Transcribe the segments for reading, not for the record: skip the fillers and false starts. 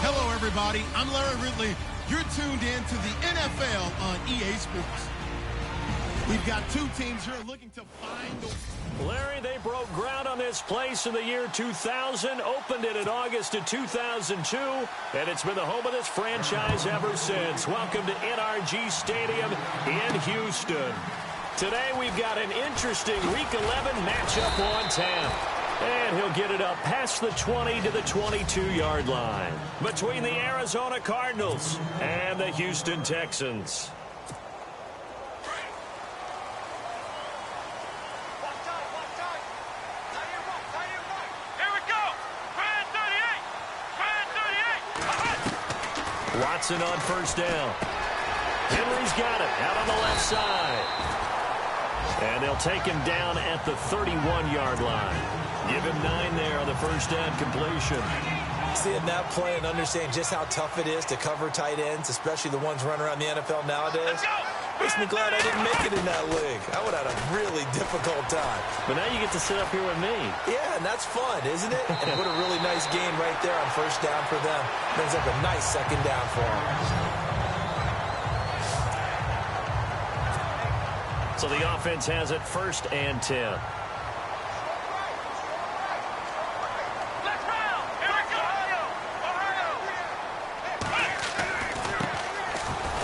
Hello, everybody. I'm Larry Ridley. You're tuned in to the NFL on EA Sports. We've got two teams here looking to find the... Larry, they broke ground on this place in the year 2000, opened it in August of 2002, and it's been the home of this franchise ever since. Welcome to NRG Stadium in Houston. Today we've got an interesting Week 11 matchup on tap. And he'll get it up past the 20 to the 22-yard line between the Arizona Cardinals and the Houston Texans. Watson on first down. Henry's got it out on the left side. And they'll take him down at the 31-yard line. Give him 9 there on the first down completion. Seeing that play and understanding just how tough it is to cover tight ends, especially the ones running around the NFL nowadays, makes me glad I didn't make it in that league. I would have had a really difficult time. But now you get to sit up here with me. Yeah, and that's fun, isn't it? And what a really nice game right there on first down for them. Brings up a nice second down for them. So the offense has it 1st and 10.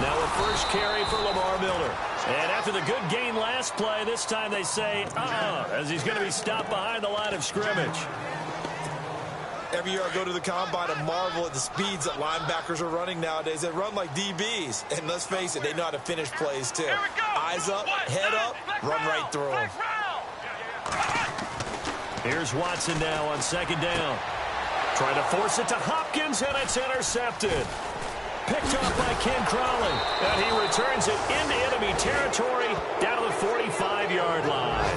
Now a first carry for Lamar Miller. And after the good gain last play, this time they say, as he's going to be stopped behind the line of scrimmage. Every year I go to the combine and marvel at the speeds that linebackers are running nowadays. They run like DBs. And let's face it, they know how to finish plays too. Eyes up, head up, run right through them. Here's Watson now on second down. Trying to force it to Hopkins, and it's intercepted. Picked off by Ken Crowley. And he returns it into enemy territory down to the 45-yard line.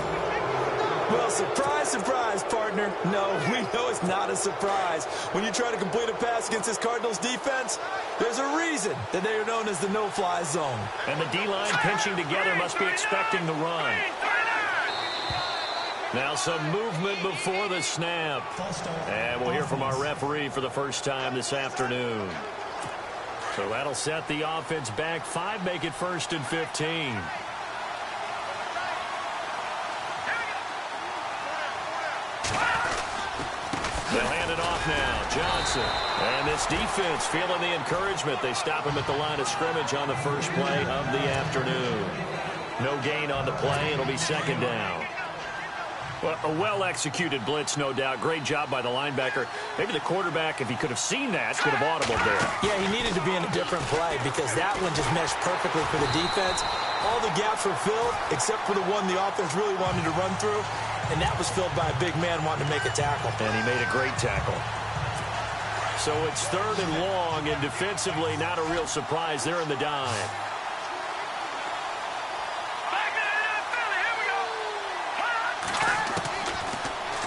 Well, surprise, surprise, partner. No, we know it's not a surprise. When you try to complete a pass against this Cardinals defense, there's a reason that they are known as the no-fly zone. And the D-line pinching together must be expecting the run. Now some movement before the snap. And we'll hear from our referee for the first time this afternoon. So that'll set the offense back 5, make it 1st and 15. They'll hand it off now. Johnson. And this defense feeling the encouragement. They stop him at the line of scrimmage on the first play of the afternoon. No gain on the play. It'll be 2nd down. Well, a well-executed blitz, no doubt. Great job by the linebacker. Maybe the quarterback, if he could have seen that, could have audibled there. Yeah, he needed to be in a different play because that one just meshed perfectly for the defense. All the gaps were filled except for the one the offense really wanted to run through, and that was filled by a big man wanting to make a tackle. And he made a great tackle. So it's 3rd and long, and defensively not a real surprise there in the dime.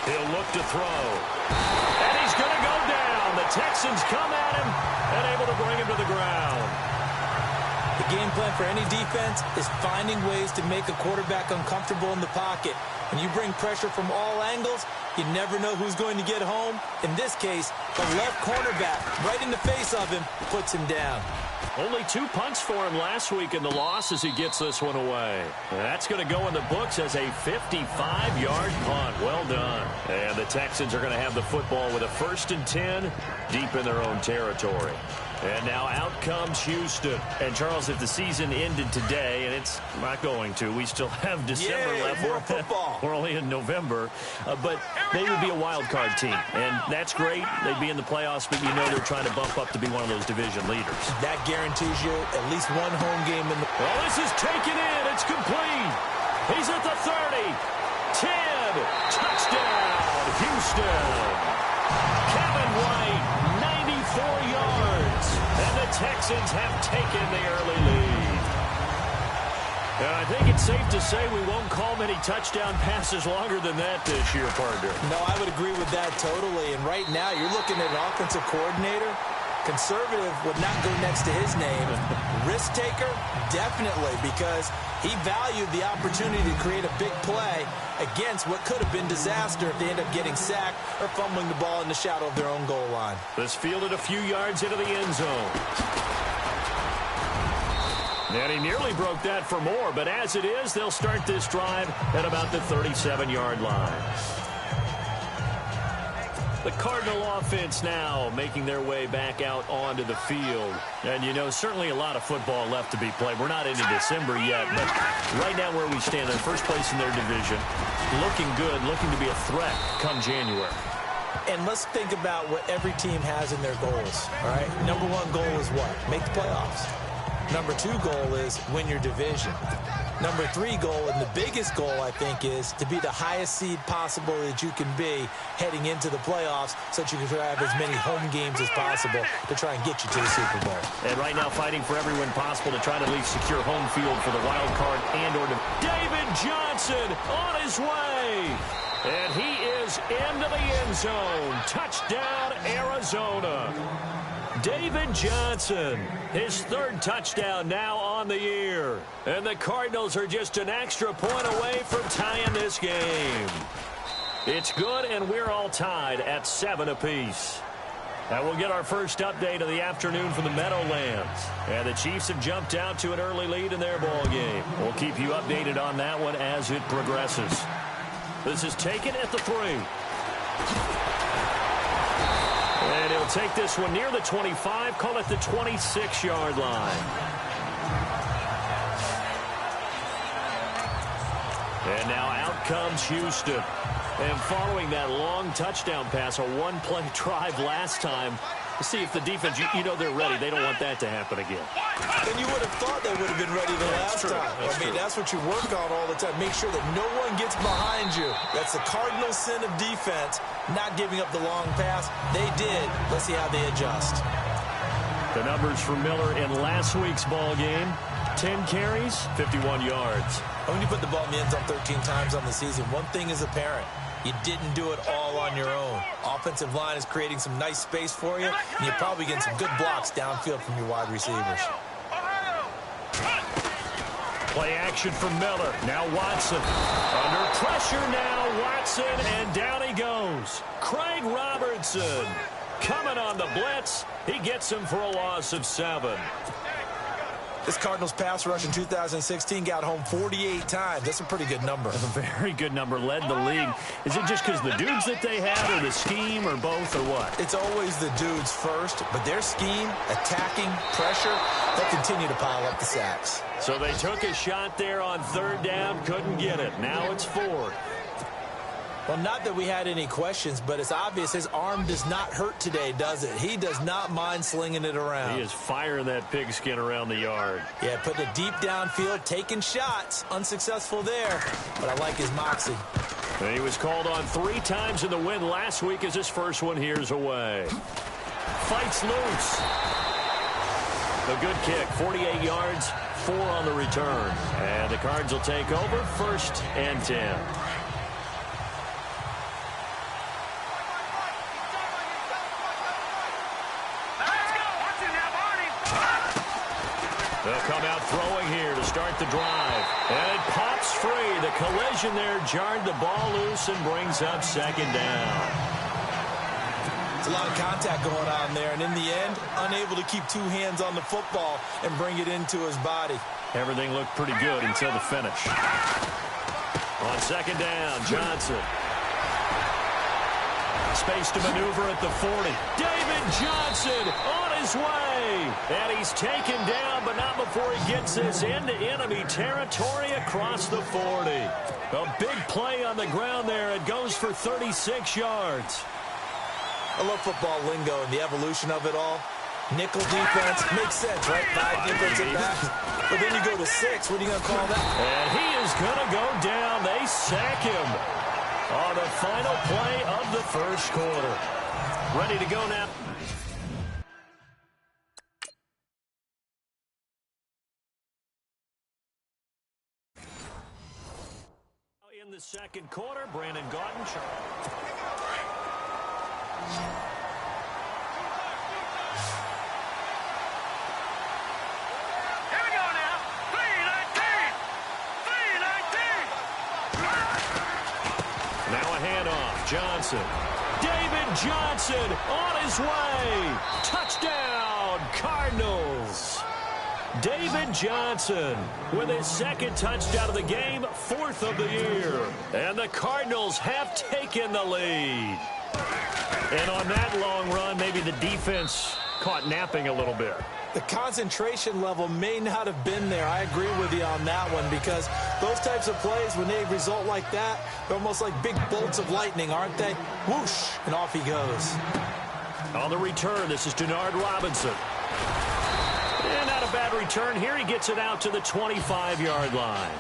He'll look to throw. And he's going to go down. The Texans come at him and able to bring him to the ground. The game plan for any defense is finding ways to make a quarterback uncomfortable in the pocket. When you bring pressure from all angles, you never know who's going to get home. In this case, the left cornerback, right in the face of him, puts him down. Only 2 punts for him last week in the loss as he gets this one away. That's going to go in the books as a 55-yard punt. Well done. And the Texans are going to have the football with a 1st and 10 deep in their own territory. And now out comes Houston. And, Charles, if the season ended today, and it's not going to, we still have December left. More football. We're only in November. But they would be a wild card team. And that's great. They'd be in the playoffs, but you know they're trying to bump up to be one of those division leaders. That guarantees you at least one home game in the... Well, this is taken in. It's complete. He's at the 30. 10. Touchdown, Houston. Kevin White, 94 yards. And the Texans have taken the early lead. And I think it's safe to say we won't call many touchdown passes longer than that this year, partner. No, I would agree with that totally. And right now, you're looking at an offensive coordinator Conservative would not go next to his name. Risk taker, definitely, because he valued the opportunity to create a big play against what could have been disaster if they end up getting sacked or fumbling the ball in the shadow of their own goal line. This fielded a few yards into the end zone. And he nearly broke that for more, but as it is, they'll start this drive at about the 37-yard line. The Cardinal offense now making their way back out onto the field. And, you know, certainly a lot of football left to be played. We're not into December yet, but right now where we stand, in first place in their division, looking good, looking to be a threat come January. And let's think about what every team has in their goals, all right? Number one goal is what? Make the playoffs. Number two goal is win your division. Number three goal, and the biggest goal, I think, is to be the highest seed possible that you can be heading into the playoffs so that you can have as many home games as possible to try and get you to the Super Bowl. And right now fighting for every win possible to try to at least secure home field for the wild card and or David Johnson on his way. And he is into the end zone. Touchdown, Arizona. David Johnson, his third touchdown now on the year. And the Cardinals are just an extra point away from tying this game. It's good, and we're all tied at 7 apiece. And we'll get our first update of the afternoon from the Meadowlands. And the Chiefs have jumped out to an early lead in their ball game. We'll keep you updated on that one as it progresses. This is taken at the 3. And he'll take this one near the 25, call it the 26-yard line. And now out comes Houston. And following that long touchdown pass, a one-play drive last time, let's see if the defense, you know they're ready. They don't want that to happen again. Then you would have thought they would have been ready the last time. That's what you work on all the time. Make sure that no one gets behind you. That's the cardinal sin of defense, not giving up the long pass. They did. Let's see how they adjust. The numbers for Miller in last week's ball game, 10 carries, 51 yards. When you put the ball in the end zone 13 times on the season, one thing is apparent. You didn't do it all on your own. Offensive line is creating some nice space for you, and you're probably getting some good blocks downfield from your wide receivers. Play action from Miller. Now Watson. Under pressure now, Watson, and down he goes. Craig Robertson coming on the blitz. He gets him for a loss of 7. This Cardinals pass rush in 2016 got home 48 times. That's a pretty good number. That's a very good number. Led the league. Is it just because the dudes that they have, or the scheme, or both, or what? It's always the dudes first, but their scheme, attacking, pressure, they'll continue to pile up the sacks. So they took a shot there on third down, couldn't get it. Now it's 4th. Well, not that we had any questions, but it's obvious his arm does not hurt today, does it? He does not mind slinging it around. He is firing that pigskin around the yard. Yeah, putting it deep downfield, taking shots. Unsuccessful there, but I like his moxie. And he was called on 3 times in the win last week as his first one here's away. Fights loose. A good kick, 48 yards, 4 on the return. And the Cards will take over, 1st and 10. They'll come out throwing here to start the drive. And it pops free. The collision there jarred the ball loose and brings up 2nd down. It's a lot of contact going on there, and in the end, unable to keep 2 hands on the football and bring it into his body. Everything looked pretty good until the finish. On 2nd down, Johnson. Space to maneuver at the 40. David Johnson on his way. And he's taken down, but not before he gets this into enemy territory across the 40. A big play on the ground there. It goes for 36 yards. I love football lingo and the evolution of it all. Nickel defense makes sense, right? 5 defensive backs. But then you go to 6. What are you going to call that? And he is going to go down. They sack him on the final play of the first quarter. Ready to go now. In the second quarter, Brandon Gaudin. Johnson. David Johnson on his way. Touchdown, Cardinals. David Johnson with his second touchdown of the game, 4th of the year. And the Cardinals have taken the lead. And on that long run, maybe the defense caught napping a little bit. The concentration level may not have been there. I agree with you on that one, because those types of plays, when they result like that, they're almost like big bolts of lightning, aren't they? Whoosh, and off he goes. On the return, this is Denard Robinson. And not a bad return here. He gets it out to the 25-yard line.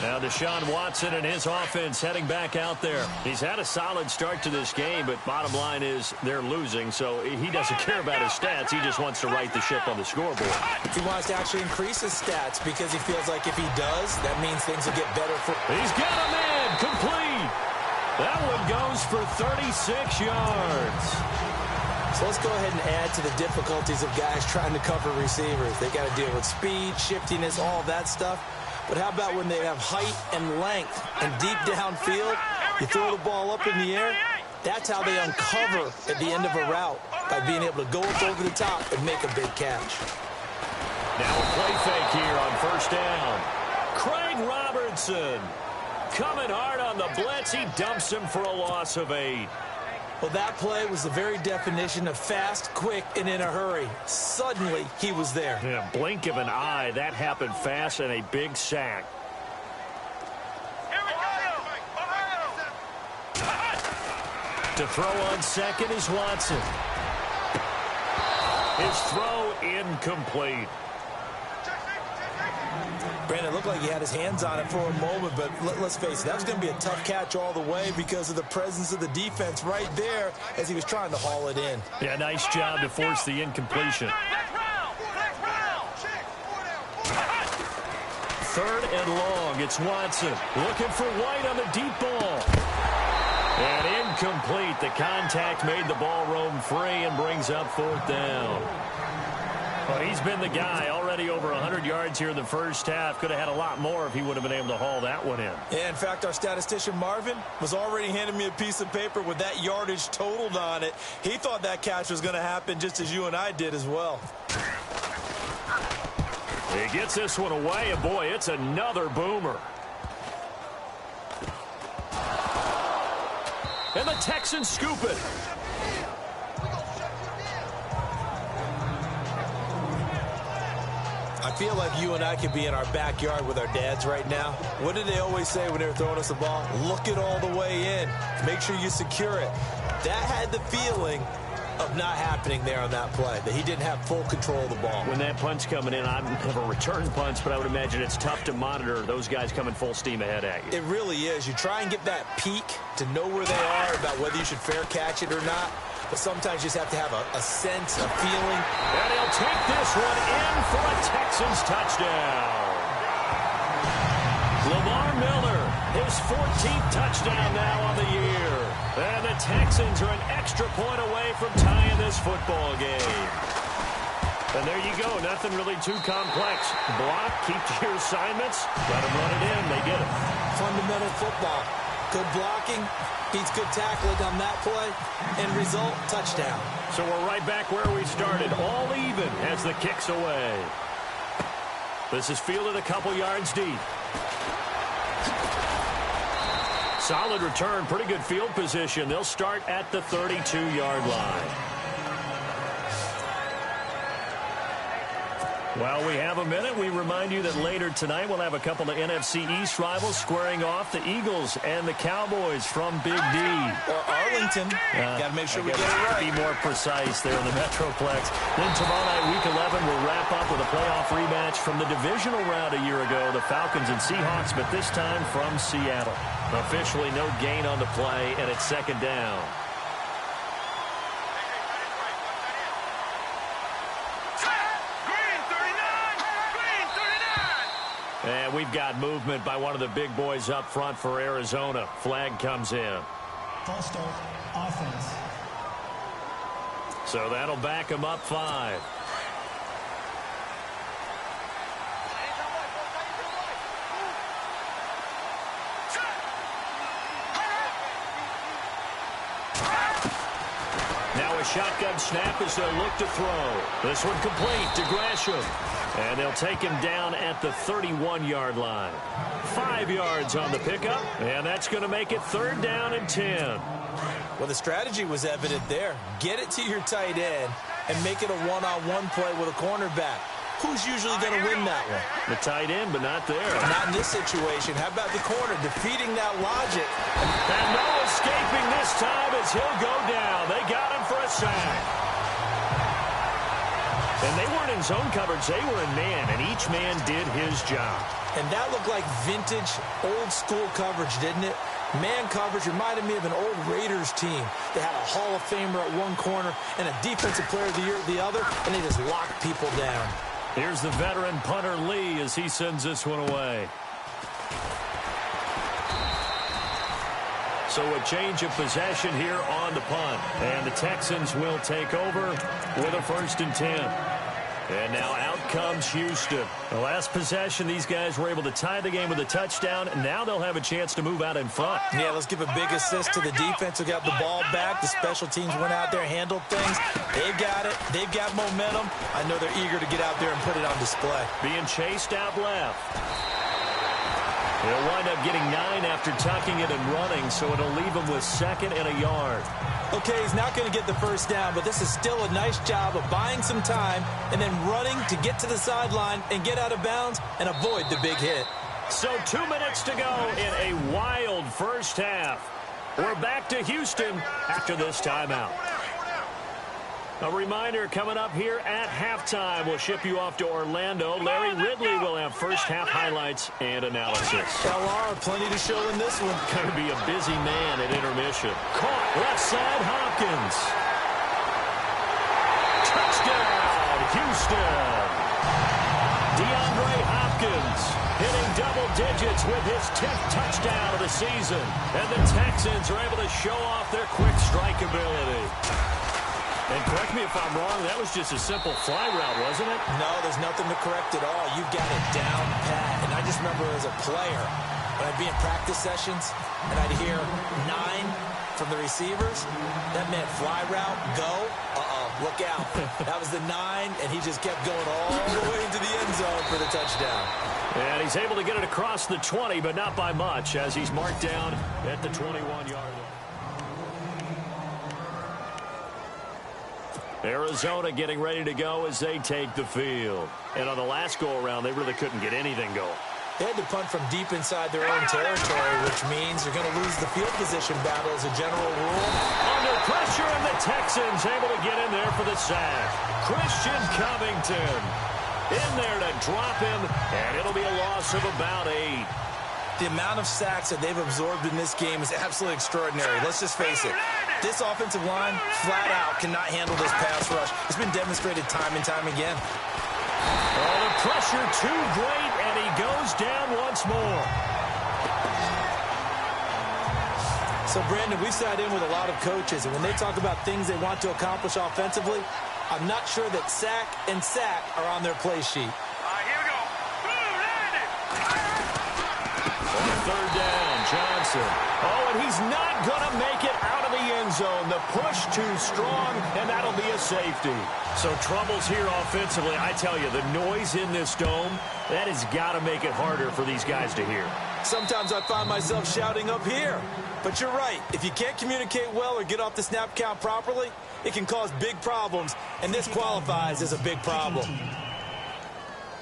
Now Deshaun Watson and his offense heading back out there. He's had a solid start to this game, but bottom line is they're losing, so he doesn't care about his stats. He just wants to right the ship on the scoreboard. He wants to actually increase his stats because he feels like if he does, that means things will get better for... He's got a man complete. That one goes for 36 yards. So let's go ahead and add to the difficulties of guys trying to cover receivers. They got to deal with speed, shiftiness, all that stuff. But how about when they have height and length and deep downfield, you throw the ball up in the air? That's how they uncover at the end of a route, by being able to go up over the top and make a big catch. Now a play fake here on first down. Craig Robertson coming hard on the blitz. He dumps him for a loss of 8. Well, that play was the very definition of fast, quick, and in a hurry. Suddenly, he was there. Yeah, blink of an eye. That happened fast, and a big sack. To throw on second is Watson. His throw incomplete. Brandon, it looked like he had his hands on it for a moment, but let's face it, that was going to be a tough catch all the way because of the presence of the defense right there as he was trying to haul it in. Yeah, nice job to force the incompletion. 3rd and long. It's Watson looking for White on the deep ball. And incomplete. The contact made the ball roam free and brings up 4th down. Well, he's been the guy. Already over 100 yards here in the first half. Could have had a lot more if he would have been able to haul that one in. Yeah, in fact, our statistician Marvin was already handing me a piece of paper with that yardage totaled on it. He thought that catch was going to happen just as you and I did as well. He gets this one away, and boy, it's another boomer. And the Texans scoop it. I feel like you and I could be in our backyard with our dads right now. What did they always say when they were throwing us the ball? Look it all the way in. Make sure you secure it. That had the feeling of not happening there on that play, that he didn't have full control of the ball. When that punch coming in, I don't have a return punch, but I would imagine it's tough to monitor those guys coming full steam ahead at you. It really is. You try and get that peek to know where they are, about whether you should fair catch it or not. But sometimes you just have to have a sense, a feeling. And he'll take this one in for a Texans touchdown. Lamar Miller, his 14th touchdown now on the year. And the Texans are an extra point away from tying this football game. And there you go. Nothing really too complex. Block, keep to your assignments, let them run it in. They get it. Fundamental football. Good blocking. Beats good tackling on that play. End result, touchdown. So we're right back where we started. All even as the kick's away. This is fielded a couple yards deep. Solid return, pretty good field position. They'll start at the 32-yard line. Well, we have a minute. We remind you that later tonight we'll have a couple of NFC East rivals squaring off, the Eagles and the Cowboys from Big D. Or Arlington. Got to make sure we get it right. Be more precise there in the Metroplex. Then tomorrow night, Week 11, we'll wrap up with a playoff rematch from the divisional round a year ago, the Falcons and Seahawks, but this time from Seattle. Officially no gain on the play, and it's 2nd down. And we've got movement by one of the big boys up front for Arizona. Flag comes in. False start, offense. So that'll back him up 5. a shotgun snap as they'll look to throw. This one complete to Gresham. And they'll take him down at the 31-yard line. 5 yards on the pickup, and that's going to make it 3rd down and 10. Well, the strategy was evident there. Get it to your tight end and make it a one-on-one play with a cornerback. Who's usually going to win that one? The tight end, but not there. Not in this situation. How about the corner defeating that logic? And no escaping this time as he'll go down. They got him for a sack. And they weren't in zone coverage. They were in man, and each man did his job. And that looked like vintage, old-school coverage, didn't it? Man coverage reminded me of an old Raiders team. They had a Hall of Famer at one corner and a Defensive Player of the Year at the other, and they just locked people down. Here's the veteran punter Lee as he sends this one away. So a change of possession here on the punt. And the Texans will take over with a 1st and 10. And now out comes Houston. The last possession, these guys were able to tie the game with a touchdown, and now they'll have a chance to move out in front. Yeah, let's give a big assist to the defense who got the ball back. The special teams went out there, handled things. They've got it. They've got momentum. I know they're eager to get out there and put it on display. Being chased out left. He'll wind up getting 9 after tucking it and running, so it'll leave him with 2nd and a yard. Okay, he's not going to get the 1st down, but this is still a nice job of buying some time and then running to get to the sideline and get out of bounds and avoid the big hit. So 2 minutes to go in a wild first half. We're back to Houston after this timeout. A reminder coming up here at halftime. We'll ship you off to Orlando. Larry Ridley will have first half highlights and analysis. LR, plenty to show in this one. Going to be a busy man at intermission. Caught left side, Hopkins. Touchdown, Houston. DeAndre Hopkins hitting double digits with his 10th touchdown of the season. And the Texans are able to show off their quick strike ability. And correct me if I'm wrong, that was just a simple fly route, wasn't it? No, there's nothing to correct at all. You've got it down pat. And I just remember as a player, when I'd be in practice sessions and I'd hear 9 from the receivers, that meant fly route, go, look out. That was the 9, and he just kept going all the way into the end zone for the touchdown. And he's able to get it across the 20, but not by much, as he's marked down at the 21-yard line. Arizona getting ready to go as they take the field. And on the last go-around, they really couldn't get anything going. They had to punt from deep inside their own territory, which means they're going to lose the field position battle as a general rule. Under pressure, and the Texans able to get in there for the sack. Christian Covington in there to drop him, and it'll be a loss of about 8. The amount of sacks that they've absorbed in this game is absolutely extraordinary. Let's just face it. This offensive line, flat out, cannot handle this pass rush. It's been demonstrated time and time again. Oh, the pressure too great, and he goes down once more. So, Brandon, we sat in with a lot of coaches, and when they talk about things they want to accomplish offensively, I'm not sure that sack and sack are on their play sheet. Here we go. On 3rd down, Johnson. Oh, and he's not going to make it out of the end zone. The push too strong, and that'll be a safety. So troubles here offensively. I tell you, the noise in this dome, that has got to make it harder for these guys to hear. Sometimes I find myself shouting up here. But you're right. If you can't communicate well or get off the snap count properly, it can cause big problems, and this qualifies as a big problem.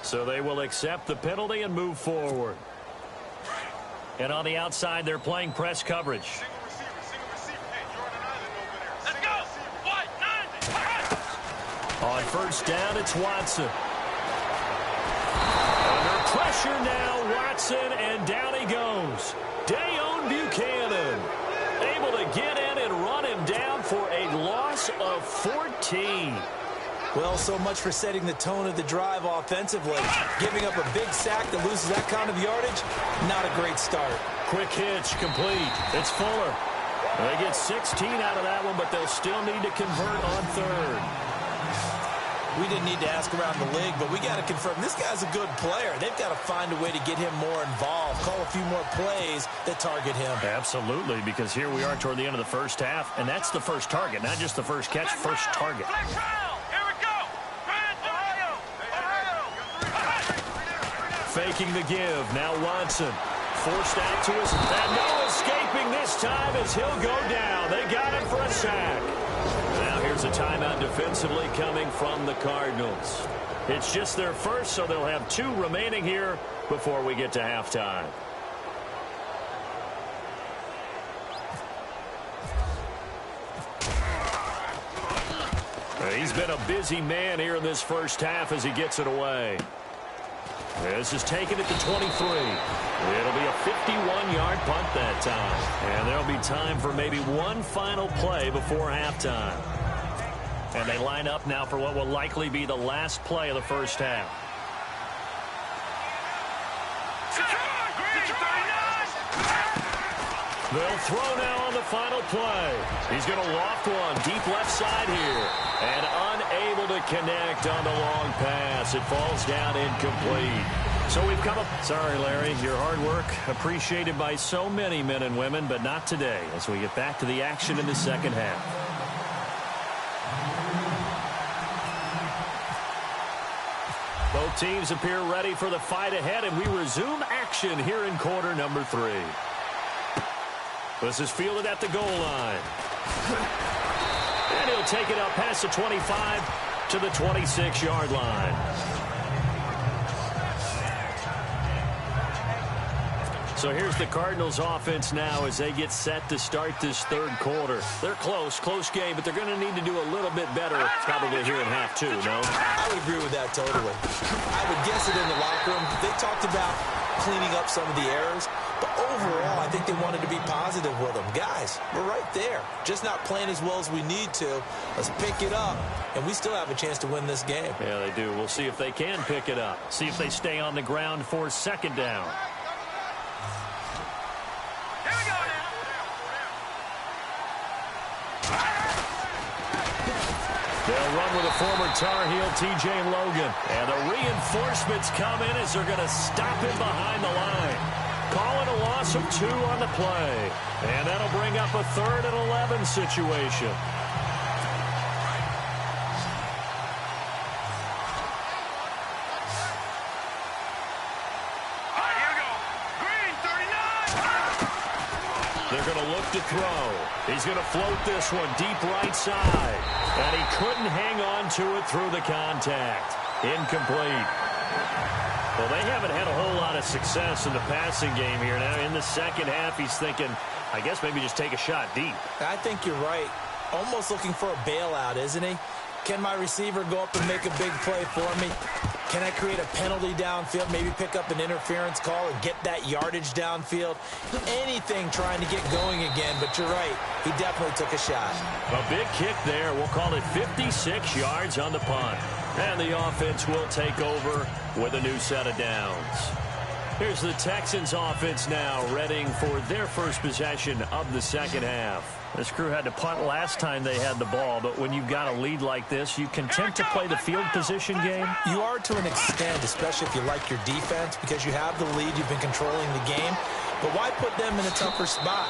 So they will accept the penalty and move forward. And on the outside, they're playing press coverage. Let's go. White, 90. On 1st down, it's Watson. Under pressure now, Watson, and down he goes. Dayon Buchanan able to get in and run him down for a loss of 14. Well, so much for setting the tone of the drive offensively. Giving up a big sack that loses that kind of yardage, not a great start. Quick hitch, complete. It's Fuller. They get 16 out of that one, but they'll still need to convert on 3rd. We didn't need to ask around the league, but we got to confirm this guy's a good player. They've got to find a way to get him more involved, call a few more plays that target him. Absolutely, because here we are toward the end of the first half, and that's the first target, not just the first catch, first target. Here we go. Faking the give. Now Watson. Forced out to his, and no escaping this time as he'll go down. They got him for a sack. Now here's a timeout defensively coming from the Cardinals. It's just their first, so they'll have 2 remaining here before we get to halftime. He's been a busy man here in this first half as he gets it away. This is taken at the 23. It'll be a 51-yard punt that time. And there'll be time for maybe one final play before halftime. And they line up now for what will likely be the last play of the first half. They'll throw now on the final play. He's going to loft one deep left side here. And unable to connect on the long pass. It falls down incomplete. So we've come up. Sorry, Larry, your hard work appreciated by so many men and women, but not today as we get back to the action in the second half. Both teams appear ready for the fight ahead, and we resume action here in quarter number 3. This is fielded at the goal line. And he'll take it up past the 25 to the 26-yard line. So here's the Cardinals offense now as they get set to start this third quarter. They're close game, but they're going to need to do a little bit better probably here in half 2, no? I would agree with that totally. I would guess it in the locker room. They talked about cleaning up some of the errors, but overall, I think they wanted to be positive with them. Guys, we're right there. Just not playing as well as we need to. Let's pick it up, and we still have a chance to win this game. Yeah, they do. We'll see if they can pick it up. See if they stay on the ground for second down. They'll run with a former Tar Heel, T.J. Logan. And the reinforcements come in as they're going to stop him behind the line. Calling a loss of 2 on the play. And that'll bring up a 3rd and 11 situation. They're going to look to throw. He's going to float this one deep right side. And he couldn't hang on to it through the contact. Incomplete. Well, they haven't had a whole lot of success in the passing game here. Now, in the second half, he's thinking, I guess maybe just take a shot deep. I think you're right. Almost looking for a bailout, isn't he? Can my receiver go up and make a big play for me? Can I create a penalty downfield, maybe pick up an interference call and get that yardage downfield? Anything trying to get going again, but you're right. He definitely took a shot. A big kick there. We'll call it 56 yards on the punt. And the offense will take over with a new set of downs. Here's the Texans offense now, readying for their first possession of the second half. This crew had to punt last time they had the ball, but when you've got a lead like this, you content to play the field position game? You are to an extent, especially if you like your defense, because you have the lead, you've been controlling the game. But why put them in a tougher spot?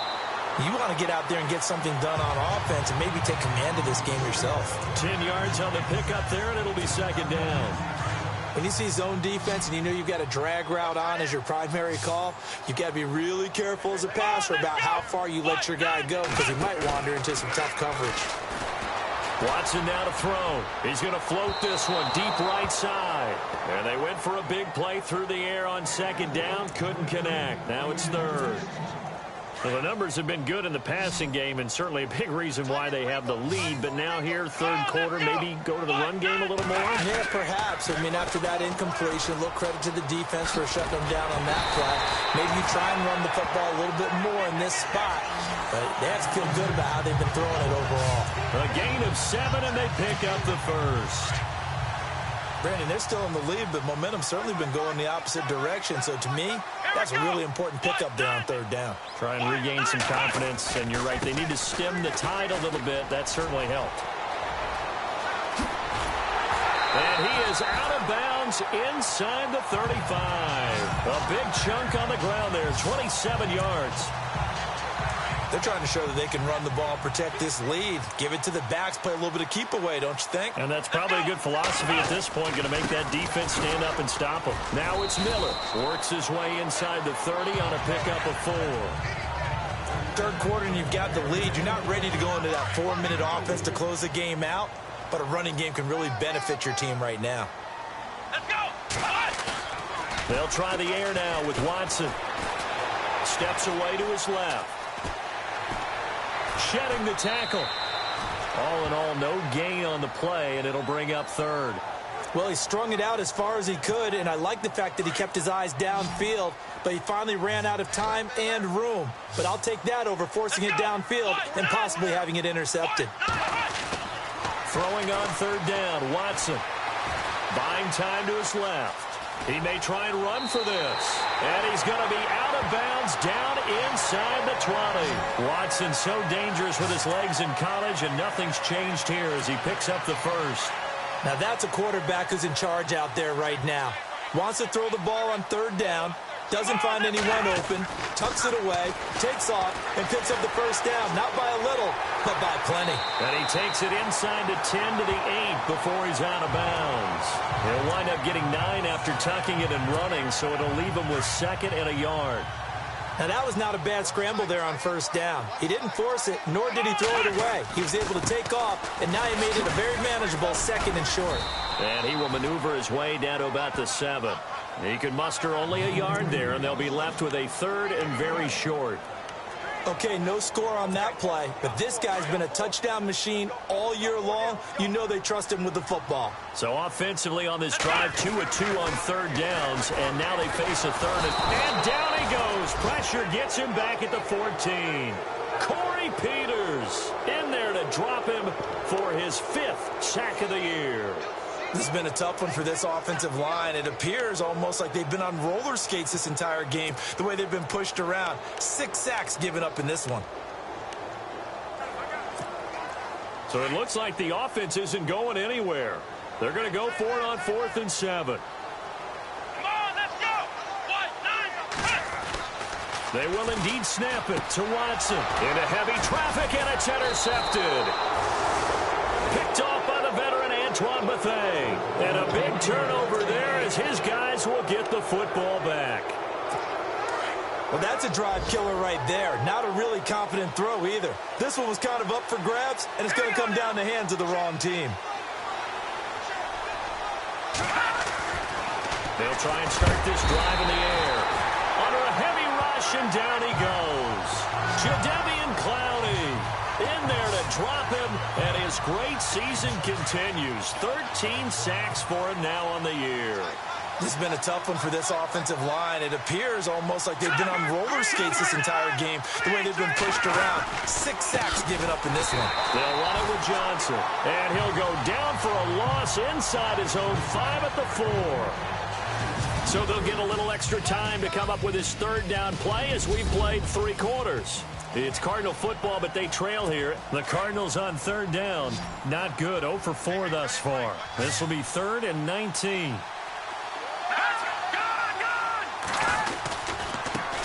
You want to get out there and get something done on offense and maybe take command of this game yourself. 10 yards on the pickup there, and it'll be second down. When you see zone defense and you know you've got a drag route on as your primary call, you've got to be really careful as a passer about how far you let your guy go because he might wander into some tough coverage. Watson now to throw. He's going to float this one deep right side. And they went for a big play through the air on second down. Couldn't connect. Now it's third. Well, the numbers have been good in the passing game and certainly a big reason why they have the lead. But now here, third quarter, maybe go to the run game a little more? Yeah, perhaps. I mean, after that incompletion, a little credit to the defense for shutting them down on that play. Maybe you try and run the football a little bit more in this spot. But they have to feel good about how they've been throwing it overall. A gain of 7, and they pick up the first. Brandon, they're still in the lead, but momentum's certainly been going the opposite direction. So to me, that's a really important pickup there on third down. Try and regain some confidence, and you're right. They need to stem the tide a little bit. That certainly helped. And he is out of bounds inside the 35. A big chunk on the ground there, 27 yards. They're trying to show that they can run the ball, protect this lead. Give it to the backs, play a little bit of keep away, don't you think? And that's probably a good philosophy at this point, going to make that defense stand up and stop them. Now it's Miller. Works his way inside the 30 on a pickup of 4. Third quarter and you've got the lead. You're not ready to go into that 4-minute offense to close the game out, but a running game can really benefit your team right now. Let's go! They'll try the air now with Watson. Steps away to his left. Shedding the tackle. All in all, no gain on the play, and it'll bring up third. Well, he strung it out as far as he could, and I like the fact that he kept his eyes downfield, but he finally ran out of time and room. But I'll take that over forcing it downfield and possibly having it intercepted. Throwing on third down, Watson. Buying time to his left. He may try and run for this. And he's going to be out of bounds down inside the 20. Watson so dangerous with his legs in college, and nothing's changed here as he picks up the first. Now that's a quarterback who's in charge out there right now. Wants to throw the ball on third down, doesn't find anyone open, tucks it away, takes off, and picks up the first down. Not by a little, but by plenty. And he takes it inside the 10 to the 8 before he's out of bounds. He'll wind up getting 9 after tucking it and running, so it'll leave him with 2nd and a yard. Now that was not a bad scramble there on first down. He didn't force it, nor did he throw it away. He was able to take off, and now he made it a very manageable 2nd and short. And he will maneuver his way down to about the 7. He could muster only a yard there, and they'll be left with a 3rd and very short. Okay, no score on that play, but this guy's been a touchdown machine all year long. You know they trust him with the football. So offensively on this drive, 2 of 2 on third downs, and now they face a 3rd. And down he goes. Pressure gets him back at the 14. Corey Peters in there to drop him for his 5th sack of the year. This has been a tough one for this offensive line. It appears almost like they've been on roller skates this entire game, the way they've been pushed around. 6 sacks given up in this one. So it looks like the offense isn't going anywhere. They're going to go for it on 4th and 7. Come on, let's go! What? 9, They will indeed snap it to Watson. Into heavy traffic, and it's intercepted. Picked off by the veteran Antoine Bethea. And a big turnover there as his guys will get the football back. Well, that's a drive killer right there. Not a really confident throw either. This one was kind of up for grabs, and it's going to come down the hands of the wrong team. They'll try and start this drive in the air. Under a heavy rush, and down he goes. Jadeveon Clowney in there to drop him, and his great season continues. 13 sacks for him now on the year. This has been a tough one for this offensive line. It appears almost like they've been on roller skates this entire game, the way they've been pushed around. 6 sacks given up in this one. They'll run it with Johnson, and he'll go down for a loss inside his own 5 at the 4. So they'll get a little extra time to come up with his 3rd down play as we've played 3 quarters. It's Cardinal football, but they trail here. The Cardinals on 3rd down. Not good. 0 for 4 thus far. This will be 3rd and 19.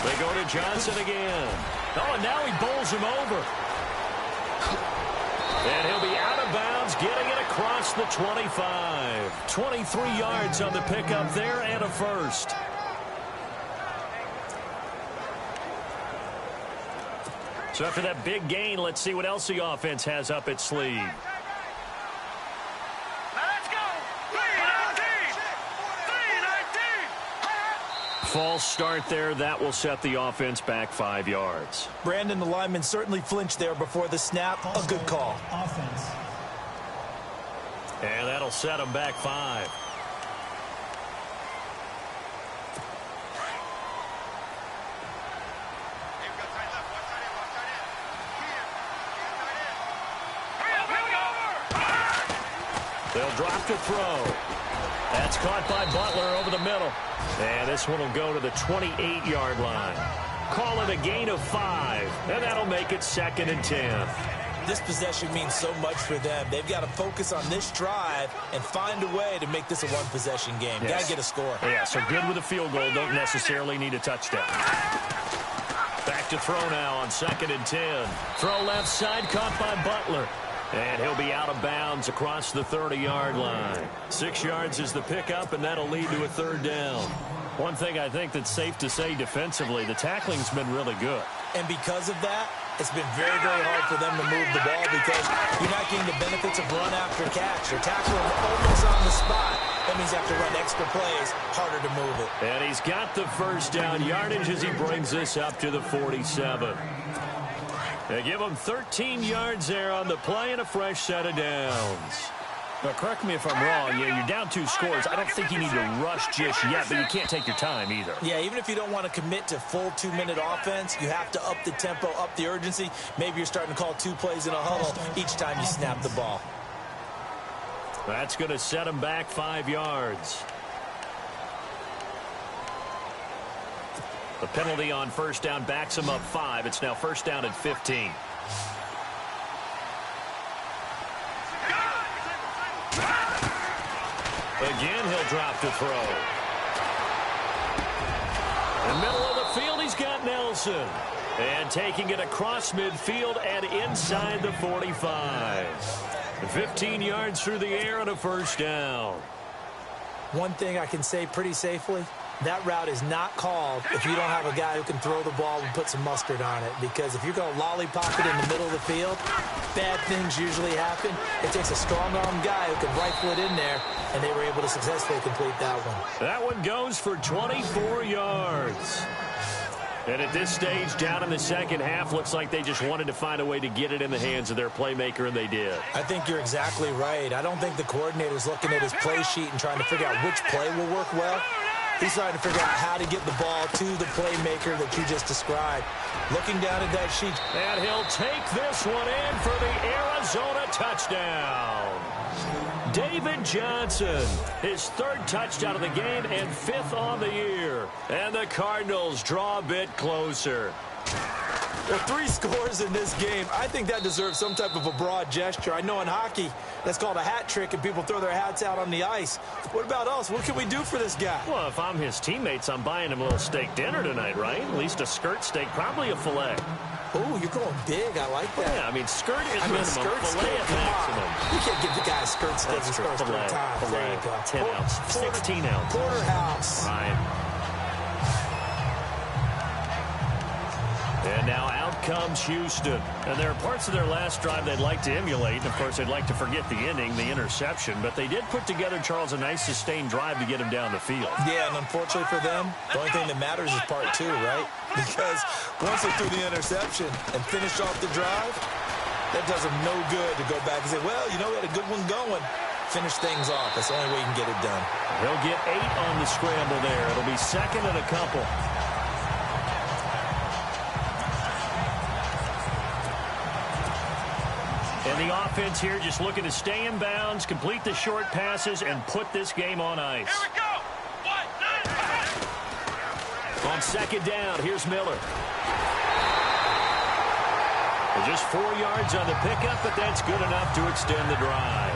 They go to Johnson again. Oh, and now he bowls him over. And he'll be out of bounds, getting it across the 25. 23 yards on the pickup there and a first. So after that big gain, let's see what else the offense has up its sleeve. let's go! 3-19! 3-19! False start there. That will set the offense back 5 yards. Brandon, the lineman, certainly flinched there before the snap. A good call. Offense. And that'll set him back 5. They'll drop to throw. That's caught by Butler over the middle. And this one will go to the 28-yard line. Call it a gain of 5, and that'll make it 2nd and 10. This possession means so much for them. They've got to focus on this drive and find a way to make this a one-possession game. Yes. Got to get a score. Yeah, so good with a field goal. Don't necessarily need a touchdown. Back to throw now on 2nd and 10. Throw left side, caught by Butler. And he'll be out of bounds across the 30-yard line. 6 yards is the pickup, and that'll lead to a 3rd down. One thing I think that's safe to say defensively, the tackling's been really good. And because of that, it's been very, very hard for them to move the ball because you're not getting the benefits of run after catch. You're tackling almost on the spot. That means you have to run extra plays, harder to move it. And he's got the 1st down yardage as he brings this up to the 47. They give him 13 yards there on the play and a fresh set of downs. Now, correct me if I'm wrong. Yeah, you're down 2 scores. I don't think you need to rush just yet, but you can't take your time either. Yeah, even if you don't want to commit to full 2-minute offense, you have to up the tempo, up the urgency. Maybe you're starting to call 2 plays in a huddle each time you snap the ball. That's going to set him back 5 yards. The penalty on 1st down backs him up 5. It's now 1st down at 15. Again, he'll drop to throw. In the middle of the field, he's got Nelson. And taking it across midfield and inside the 45. 15 yards through the air and a 1st down. One thing I can say pretty safely, that route is not called if you don't have a guy who can throw the ball and put some mustard on it. Because if you're going to lollipop it in the middle of the field, bad things usually happen. It takes a strong-arm guy who can rifle it in there, and they were able to successfully complete that one. That one goes for 24 yards. And at this stage, down in the 2nd half, looks like they just wanted to find a way to get it in the hands of their playmaker, and they did. I think you're exactly right. I don't think the coordinator's looking at his play sheet and trying to figure out which play will work well. He's trying to figure out how to get the ball to the playmaker that you just described. Looking down at that sheet. And he'll take this one in for the Arizona touchdown. David Johnson, his 3rd touchdown of the game and 5th on the year. And the Cardinals draw a bit closer. Well, 3 scores in this game. I think that deserves some type of a broad gesture. I know in hockey, that's called a hat trick, and people throw their hats out on the ice. What about us? What can we do for this guy? Well, if I'm his teammates, I'm buying him a little steak dinner tonight, right? At least a skirt steak, probably a filet. Oh, you're going big. I like that. Yeah, I mean, skirt is minimum, filet at maximum. You can't give the guy a skirt steak his first filet, time. filet, There you go. 10 ounce, 16 ounce. Porterhouse. Right. And now out comes Houston. And there are parts of their last drive they'd like to emulate. And, of course, they'd like to forget the ending, the interception. But they did put together, Charles, a nice sustained drive to get him down the field. Yeah, and unfortunately for them, the only thing that matters is part 2, right? Because once they threw the interception and finished off the drive, that does them no good to go back and say, well, you know, we had a good one going. Finish things off. That's the only way you can get it done. He'll get 8 on the scramble there. It'll be 2nd and a couple. And the offense here just looking to stay in bounds, complete the short passes, and put this game on ice. Here we go. 1, 2, 3. On 2nd down, here's Miller. Just 4 yards on the pickup, but that's good enough to extend the drive.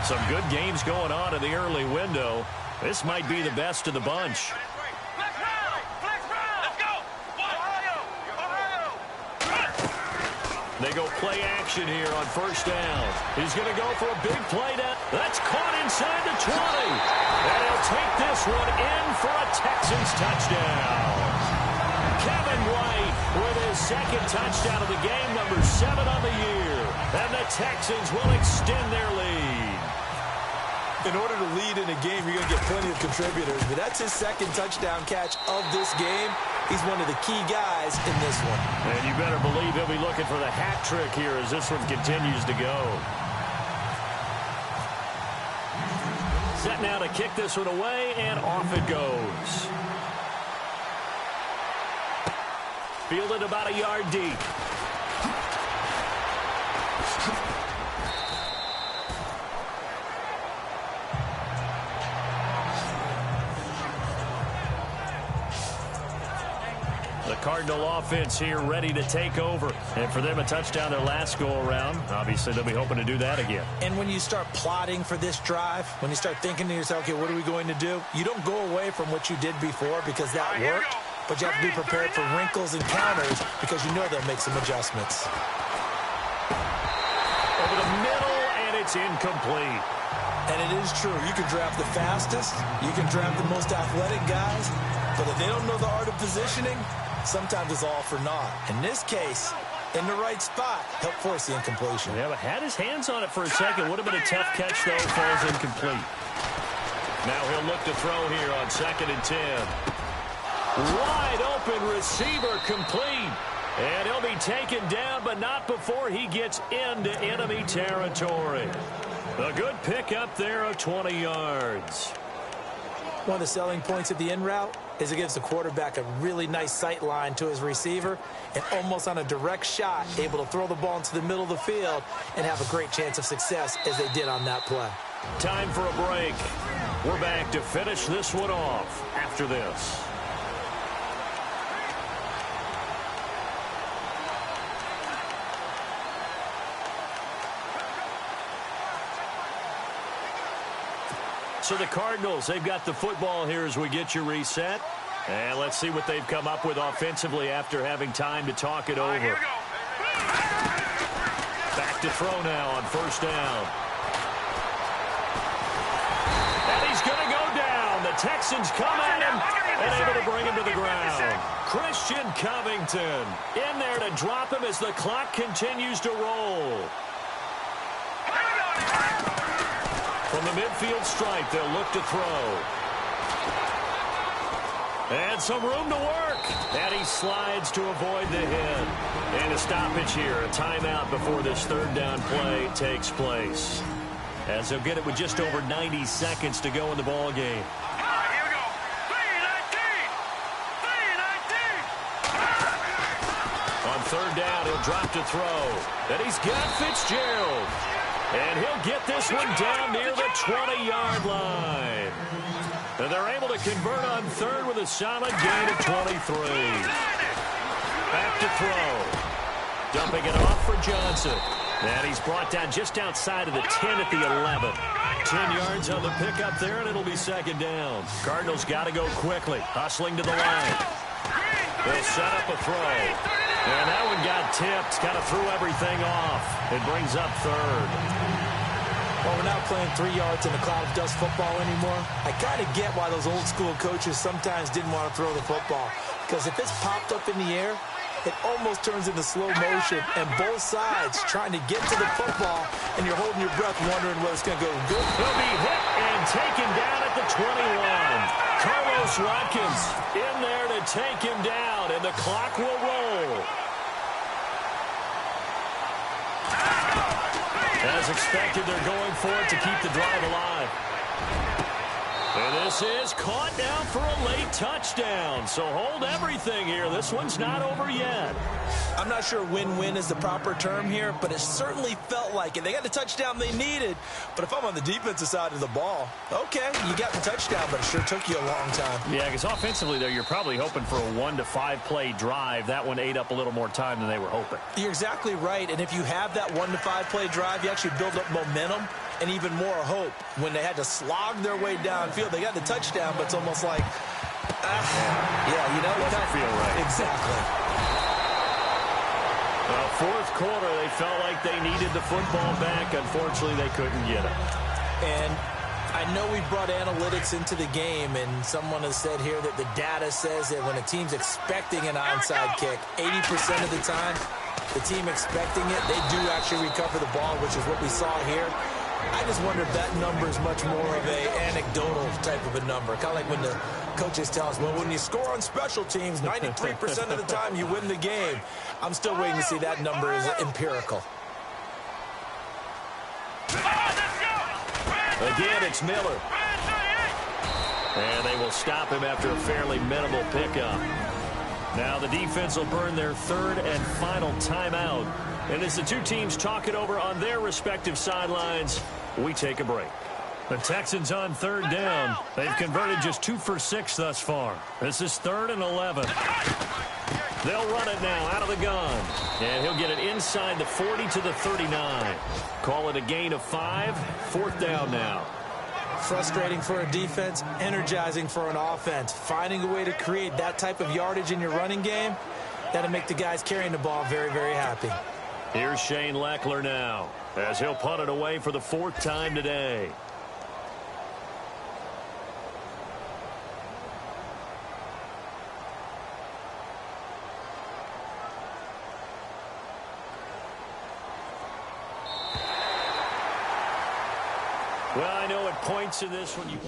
Some good games going on in the early window. This might be the best of the bunch. They go play action here on 1st down. He's going to go for a big play down. That's caught inside the 20. And he'll take this one in for a Texans touchdown. Kevin White with his 2nd touchdown of the game, number 7 on the year. And the Texans will extend their lead. In order to lead in a game, you're going to get plenty of contributors. But that's his 2nd touchdown catch of this game. He's one of the key guys in this one. And you better believe he'll be looking for the hat trick here as this one continues to go. Set now to kick this one away, and off it goes. Fielded about a yard deep. The Cardinal offense here ready to take over. And for them, a touchdown their last go-around. Obviously, they'll be hoping to do that again. And when you start plotting for this drive, when you start thinking to yourself, okay, what are we going to do? You don't go away from what you did before because that worked. But you have to be prepared for wrinkles and counters because you know they'll make some adjustments. Over the middle, and it's incomplete. And it is true. You can draft the fastest. You can draft the most athletic guys. But if they don't know the art of positioning, sometimes it's all for naught. In this case, in the right spot, helped force the incompletion. Yeah, but had his hands on it for a second. Would have been a tough catch, though. Falls incomplete. Now he'll look to throw here on 2nd and 10. Wide open receiver complete. And he'll be taken down, but not before he gets into enemy territory. A good pickup there of 20 yards. One of the selling points of the in route is it gives the quarterback a really nice sight line to his receiver and almost on a direct shot able to throw the ball into the middle of the field and have a great chance of success as they did on that play. Time for a break. We're back to finish this one off after this. So the Cardinals, they've got the football here as we get you reset. And let's see what they've come up with offensively after having time to talk it over. Back to throw now on 1st down. And he's going to go down. The Texans come at him and able to bring him to the ground. Christian Covington in there to drop him as the clock continues to roll. From the midfield stripe, they'll look to throw. And some room to work. And he slides to avoid the hit. And a stoppage here, a timeout before this 3rd down play takes place. As they'll get it with just over 90 seconds to go in the ball game. Here we go. 3-19. On 3rd down, he'll drop to throw. And he's got Fitzgerald. And he'll get this one down near the 20-yard line. And they're able to convert on 3rd with a solid gain of 23. Back to throw. Dumping it off for Johnson. And he's brought down just outside of the 10 at the 11. 10 yards on the pickup there, and it'll be 2nd down. Cardinals got to go quickly, hustling to the line. They'll set up a throw. And that one got tipped, kind of threw everything off. It brings up 3rd. Well, we're not playing 3 yards in a cloud of dust football anymore. I kind of get why those old school coaches sometimes didn't want to throw the football. Because if it's popped up in the air, it almost turns into slow motion. And both sides trying to get to the football, and you're holding your breath wondering whether it's going to go good. He'll be hit and taken down at the 21. Carlos Watkins in there to take him down, and the clock will roll. As expected, they're going for it to keep the drive alive. And this is caught now for a late touchdown. So hold everything here. This one's not over yet. I'm not sure win-win is the proper term here, but it certainly felt like it. They got the touchdown they needed, but if I'm on the defensive side of the ball, okay, you got the touchdown, but it sure took you a long time. Yeah, because offensively, though, you're probably hoping for a 1 to 5 play drive. That one ate up a little more time than they were hoping. You're exactly right, and if you have that 1 to 5 play drive, you actually build up momentum and even more hope. When they had to slog their way downfield, they got the touchdown, but it's almost like, yeah, you know, it doesn't feel right. Exactly. Well, 4th quarter, they felt like they needed the football back. Unfortunately, they couldn't get it. And I know we brought analytics into the game, and someone has said here that the data says that when a team's expecting an onside kick, 80% of the time, the team expecting it, they do actually recover the ball, which is what we saw here. I just wonder if that number is much more of a anecdotal type of a number. Kind of like when the coaches tell us, well, when you score on special teams, 93% of the time you win the game. I'm still waiting to see that number is empirical. Again, it's Miller. And they will stop him after a fairly minimal pickup. Now the defense will burn their 3rd and final timeout. And as the two teams talk it over on their respective sidelines, we take a break. The Texans on 3rd down. They've converted just 2 for 6 thus far. This is 3rd and 11. They'll run it now out of the gun. And he'll get it inside the 40 to the 39. Call it a gain of 5. 4th down now. Frustrating for a defense, energizing for an offense. Finding a way to create that type of yardage in your running game, that'll make the guys carrying the ball very, very happy. Here's Shane Leckler now, as he'll punt it away for the 4th time today. Well, I know at points in this when you...